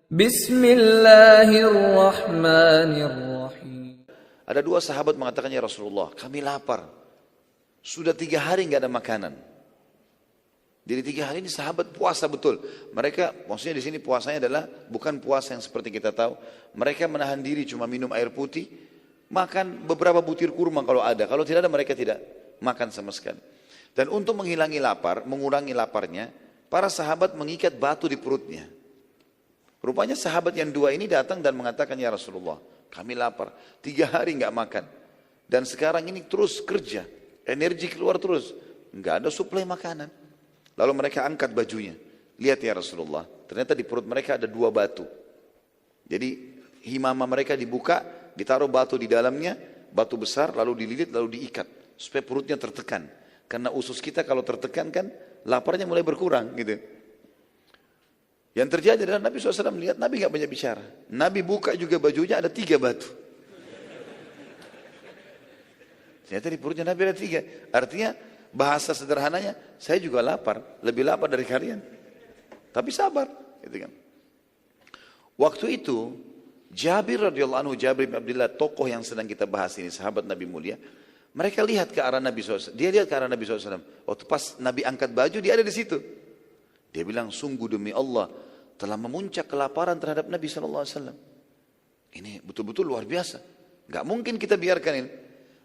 Bismillahirrahmanirrahim. Ada dua sahabat mengatakan, ya Rasulullah, kami lapar. Sudah 3 hari nggak ada makanan. Jadi 3 hari ini sahabat puasa betul. Mereka, maksudnya di sini puasanya adalah bukan puasa yang seperti kita tahu. Mereka menahan diri cuma minum air putih, makan beberapa butir kurma kalau ada. Kalau tidak ada mereka tidak makan sama sekali. Dan untuk menghilangi lapar, mengurangi laparnya, para sahabat mengikat batu di perutnya. Rupanya sahabat yang 2 ini datang dan mengatakan, ya Rasulullah, kami lapar, 3 hari nggak makan. Dan sekarang ini terus kerja, energi keluar terus, nggak ada suplai makanan. Lalu mereka angkat bajunya. Lihat ya Rasulullah, ternyata di perut mereka ada 2 batu. Jadi himama mereka dibuka, ditaruh batu di dalamnya, batu besar, lalu dililit, lalu diikat. Supaya perutnya tertekan. Karena usus kita kalau tertekan kan, laparnya mulai berkurang gitu. Yang terjadi adalah Nabi SAW melihat, Nabi nggak banyak bicara. Nabi buka juga bajunya, ada 3 batu. Ternyata di perutnya Nabi ada 3. Artinya bahasa sederhananya, saya juga lapar, lebih lapar dari kalian. Tapi sabar, gitu kan. Waktu itu Jabir radhiyallahu anhu, Jabir bin Abdullah, tokoh yang sedang kita bahas ini, sahabat Nabi mulia. Mereka lihat ke arah Nabi SAW. Dia lihat ke arah Nabi SAW. Waktu pas Nabi angkat baju, dia ada di situ. Dia bilang, sungguh demi Allah telah memuncak kelaparan terhadap Nabi SAW. Ini betul-betul luar biasa. Gak mungkin kita biarkan ini.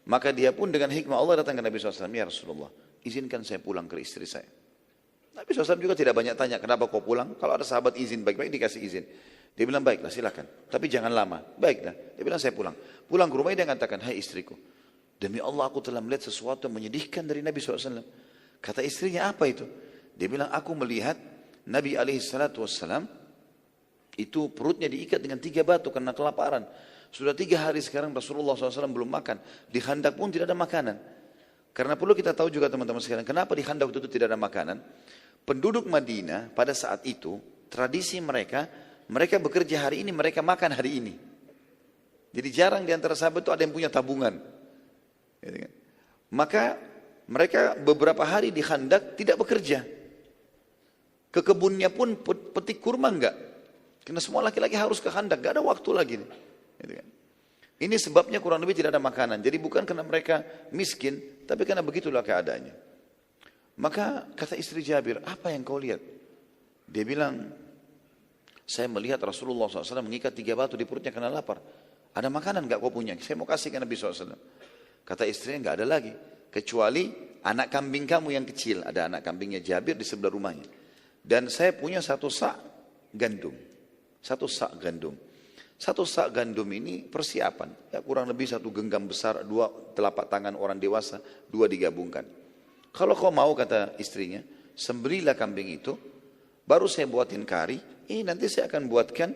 Maka dia pun dengan hikmah Allah datang ke Nabi SAW. Ya Rasulullah, izinkan saya pulang ke istri saya. Nabi SAW juga tidak banyak tanya, kenapa kau pulang? Kalau ada sahabat izin, baik-baik dikasih izin. Dia bilang, baiklah silakan. Tapi jangan lama. Baiklah. Dia bilang, saya pulang. Pulang ke rumah dia mengatakan, hai istriku, demi Allah aku telah melihat sesuatu yang menyedihkan dari Nabi SAW. Kata istrinya, apa itu? Dia bilang, aku melihat Nabi SAW itu perutnya diikat dengan 3 batu karena kelaparan. Sudah 3 hari sekarang Rasulullah SAW belum makan. Di Khandaq pun tidak ada makanan. Karena perlu kita tahu juga teman-teman sekalian, kenapa di Khandaq itu tidak ada makanan? Penduduk Madinah pada saat itu, tradisi mereka bekerja hari ini, mereka makan hari ini. Jadi jarang di antara sahabat itu ada yang punya tabungan. Maka mereka beberapa hari di Khandaq tidak bekerja. Ke kebunnya pun petik kurma enggak. Karena semua laki-laki harus ke Khandaq, enggak ada waktu lagi. Ini sebabnya kurang lebih tidak ada makanan. Jadi bukan karena mereka miskin, tapi karena begitulah keadaannya. Maka kata istri Jabir, apa yang kau lihat? Dia bilang, saya melihat Rasulullah SAW mengikat 3 batu di perutnya karena lapar. Ada makanan enggak kau punya? Saya mau kasih ke Nabi SAW. Kata istrinya, enggak ada lagi. Kecuali anak kambing kamu yang kecil. Ada anak kambingnya Jabir di sebelah rumahnya. Dan saya punya 1 sak gandum. 1 sak gandum. 1 sak gandum ini persiapan. Ya, kurang lebih 1 genggam besar, 2 telapak tangan orang dewasa, 2 digabungkan. Kalau kau mau, kata istrinya, sembelilah kambing itu, baru saya buatin kari. Ini nanti saya akan buatkan,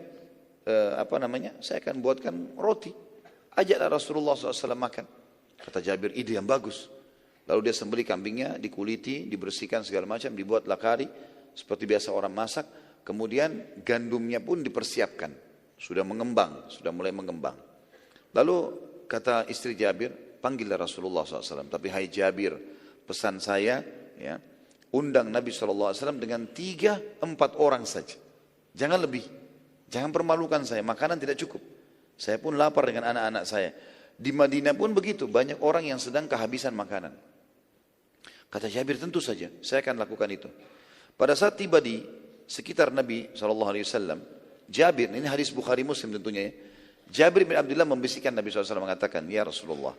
saya akan buatkan roti. Ajaklah Rasulullah SAW makan. Kata Jabir, ide yang bagus. Lalu dia sembelih kambingnya, dikuliti, dibersihkan segala macam, dibuatlah kari. Seperti biasa orang masak, kemudian gandumnya pun dipersiapkan. Sudah mengembang, sudah mulai mengembang. Lalu kata istri Jabir, panggillah Rasulullah SAW. Tapi hai Jabir, pesan saya, ya, undang Nabi SAW dengan 3-4 orang saja. Jangan lebih, jangan permalukan saya, makanan tidak cukup. Saya pun lapar dengan anak-anak saya. Di Madinah pun begitu, banyak orang yang sedang kehabisan makanan. Kata Jabir, tentu saja, saya akan lakukan itu. Pada saat tiba di sekitar Nabi SAW, Jabir, ini hadis Bukhari Muslim tentunya ya. Jabir bin Abdullah membisikkan Nabi SAW mengatakan, ya Rasulullah,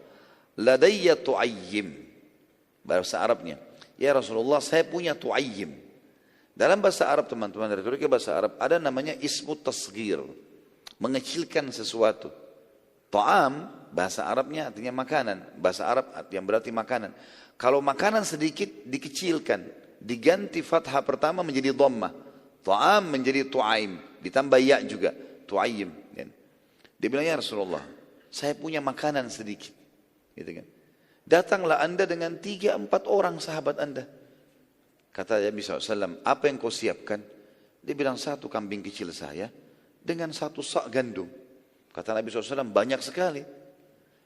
ladayya tu'ayyim. Bahasa Arabnya, ya Rasulullah, saya punya tu'ayyim. Dalam bahasa Arab teman-teman, dari bahasa Arab, ada namanya ismu tasghir. Mengecilkan sesuatu. Ta'am, bahasa Arabnya artinya makanan. Bahasa Arab yang berarti makanan. Kalau makanan sedikit, dikecilkan. Diganti fathah pertama menjadi dhammah. Ta'am menjadi tu'aim. Ditambah ya juga. Tu'ayyim. Dia bilang, ya Rasulullah, saya punya makanan sedikit. Gitu kan. Datanglah anda dengan 3-4 orang sahabat anda. Kata Nabi SAW, apa yang kau siapkan? Dia bilang, 1 kambing kecil saya dengan 1 sak gandum. Kata Nabi SAW, banyak sekali.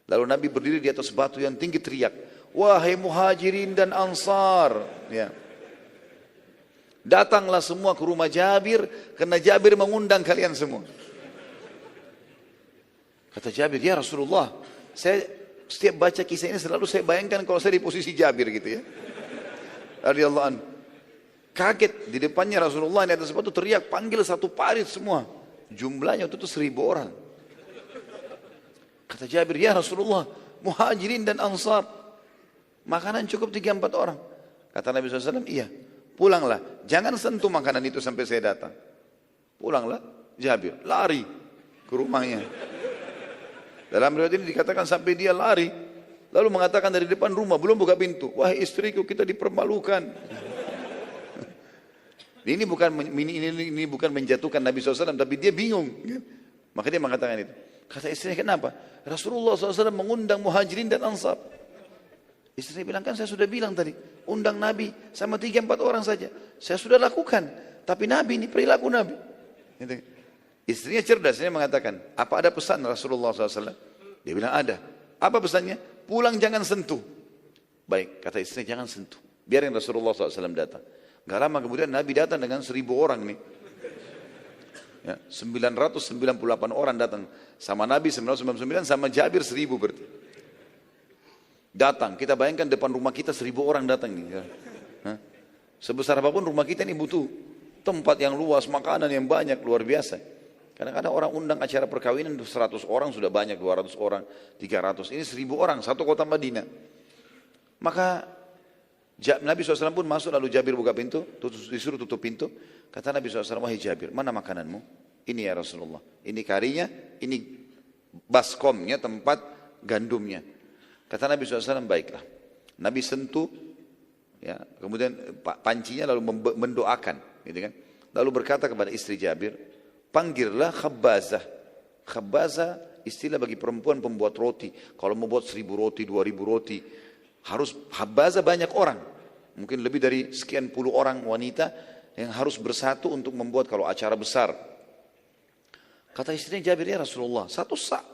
Lalu Nabi berdiri di atas batu yang tinggi teriak, wahai muhajirin dan ansar. Ya. Datanglah semua ke rumah Jabir, karena Jabir mengundang kalian semua. Kata Jabir, ya Rasulullah, saya setiap baca kisah ini selalu saya bayangkan kalau saya di posisi Jabir gitu ya. Radhiyallahu anhu. Kaget di depannya Rasulullah di atas sepatu teriak, panggil satu parit semua. Jumlahnya itu 1000 orang. Kata Jabir, ya Rasulullah, Muhajirin dan Ansar, makanan cukup 3-4 orang. Kata Nabi SAW, iya, pulanglah. Jangan sentuh makanan itu sampai saya datang. Pulanglah, Jabir, lari ke rumahnya. Dalam riwayat ini dikatakan sampai dia lari, lalu mengatakan dari depan rumah, belum buka pintu, wahai istriku, kita dipermalukan. Ini bukan menjatuhkan Nabi SAW, tapi dia bingung. Maka dia mengatakan itu. Kata istrinya, kenapa? Rasulullah SAW mengundang Muhajirin dan Ansar. Istrinya bilang, kan saya sudah bilang tadi, undang Nabi sama 3-4 orang saja. Saya sudah lakukan, tapi Nabi ini perilaku Nabi. Gitu. Istrinya cerdas, dia mengatakan, apa ada pesan Rasulullah SAW? Dia bilang ada. Apa pesannya? Pulang jangan sentuh. Baik, kata istrinya, jangan sentuh. Biarin Rasulullah SAW datang. Gak lama kemudian Nabi datang dengan 1000 orang nih. Ya, 998 orang datang. Sama Nabi 999, sama Jabir 1000 berarti. Datang, kita bayangkan depan rumah kita 1000 orang datang nih. Ya. Sebesar apapun rumah kita ini butuh tempat yang luas, makanan yang banyak, luar biasa. Kadang-kadang orang undang acara perkawinan 100 orang sudah banyak, 200 orang, 300. Ini 1000 orang, satu kota Madinah. Maka Nabi SAW pun masuk, lalu Jabir buka pintu, disuruh tutup pintu. Kata Nabi SAW, wahai Jabir, mana makananmu? Ini ya Rasulullah. Ini karinya, ini baskomnya, tempat gandumnya. Kata Nabi SAW, baiklah. Nabi sentuh, ya, kemudian pancinya lalu mendoakan. Gitu kan? Lalu berkata kepada istri Jabir, panggillah khabbazah. Khabbazah istilah bagi perempuan pembuat roti. Kalau mau buat 1000 roti, 2000 roti, harus khabbazah banyak orang. Mungkin lebih dari sekian puluh orang wanita yang harus bersatu untuk membuat kalau acara besar. Kata istrinya Jabir, ya Rasulullah, 1 sak.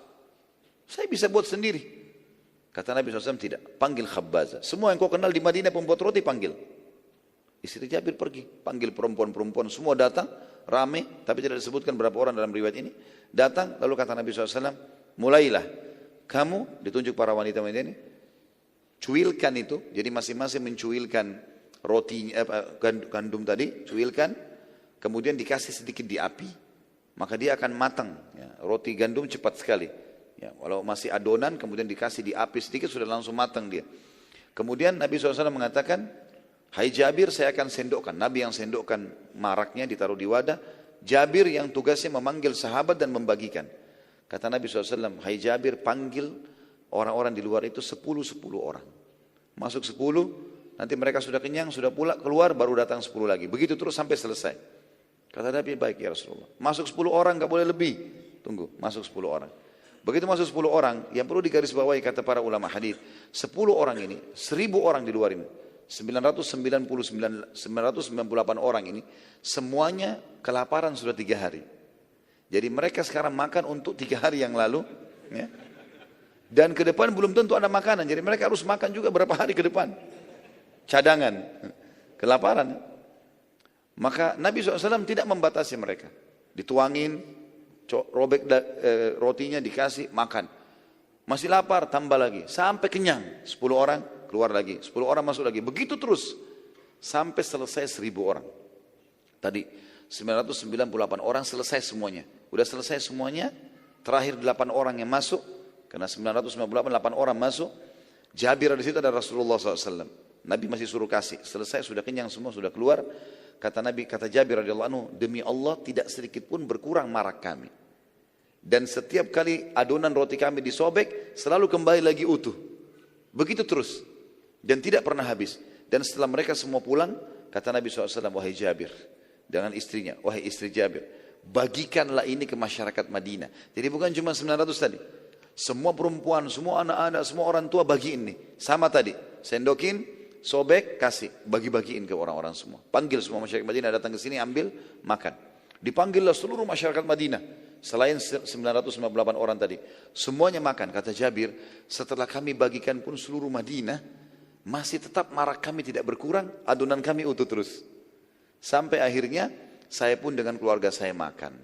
Saya bisa buat sendiri. Kata Nabi SAW, tidak. Panggil khabbazah. Semua yang kau kenal di Madinah pembuat roti, panggil. Istri Jabir pergi. Panggil perempuan-perempuan. Semua datang. Rame, tapi tidak disebutkan berapa orang dalam riwayat ini. Datang, lalu kata Nabi SAW, mulailah. Kamu, ditunjuk para wanita-wanita ini, cuilkan itu. Jadi masing-masing mencuilkan roti, gandum tadi, cuilkan. Kemudian dikasih sedikit di api. Maka dia akan matang. Ya, roti gandum cepat sekali. Ya, walau masih adonan, kemudian dikasih di api sedikit, sudah langsung matang dia. Kemudian Nabi SAW mengatakan, hai Jabir, saya akan sendokkan. Nabi yang sendokkan maraknya ditaruh di wadah. Jabir yang tugasnya memanggil sahabat dan membagikan. Kata Nabi SAW, hai Jabir, panggil orang-orang di luar itu 10 orang. Masuk 10, nanti mereka sudah kenyang, sudah pula keluar, baru datang 10 lagi. Begitu terus sampai selesai. Kata Nabi, baik ya Rasulullah. Masuk 10 orang, gak boleh lebih. Tunggu, masuk 10 orang. Begitu masuk 10 orang, yang perlu digarisbawahi kata para ulama hadis, 10 orang ini, 1000 orang di luar ini. 998 orang ini semuanya kelaparan sudah 3 hari. Jadi mereka sekarang makan untuk 3 hari yang lalu, ya. Dan ke depan belum tentu ada makanan. Jadi mereka harus makan juga berapa hari ke depan. Cadangan, kelaparan. Maka Nabi SAW tidak membatasi mereka. Dituangin, robek rotinya, dikasih makan. Masih lapar, tambah lagi sampai kenyang. 10 orang keluar lagi, 10 orang masuk lagi, begitu terus sampai selesai 1000 orang. Tadi 998 orang selesai semuanya. Udah selesai semuanya, terakhir 8 orang yang masuk, karena 998 orang masuk. Jabir di situ ada Rasulullah SAW. Nabi masih suruh kasih, selesai sudah kenyang semua, sudah keluar. Kata Nabi, kata Jabir radhiyallahu anhu, demi Allah tidak sedikit pun berkurang marak kami. Dan setiap kali adonan roti kami disobek, selalu kembali lagi utuh. Begitu terus. Dan tidak pernah habis. Dan setelah mereka semua pulang, kata Nabi SAW, wahai Jabir, dengan istrinya, wahai istri Jabir, bagikanlah ini ke masyarakat Madinah. Jadi bukan cuma 900 tadi. Semua perempuan, semua anak-anak, semua orang tua bagiin nih. Sama tadi, sendokin, sobek, kasih, bagi-bagiin ke orang-orang semua. Panggil semua masyarakat Madinah datang ke sini, ambil, makan. Dipanggillah seluruh masyarakat Madinah. Selain 998 orang tadi. Semuanya makan. Kata Jabir, setelah kami bagikan pun seluruh Madinah, masih tetap marak kami tidak berkurang, adonan kami utuh terus. Sampai akhirnya saya pun dengan keluarga saya makan.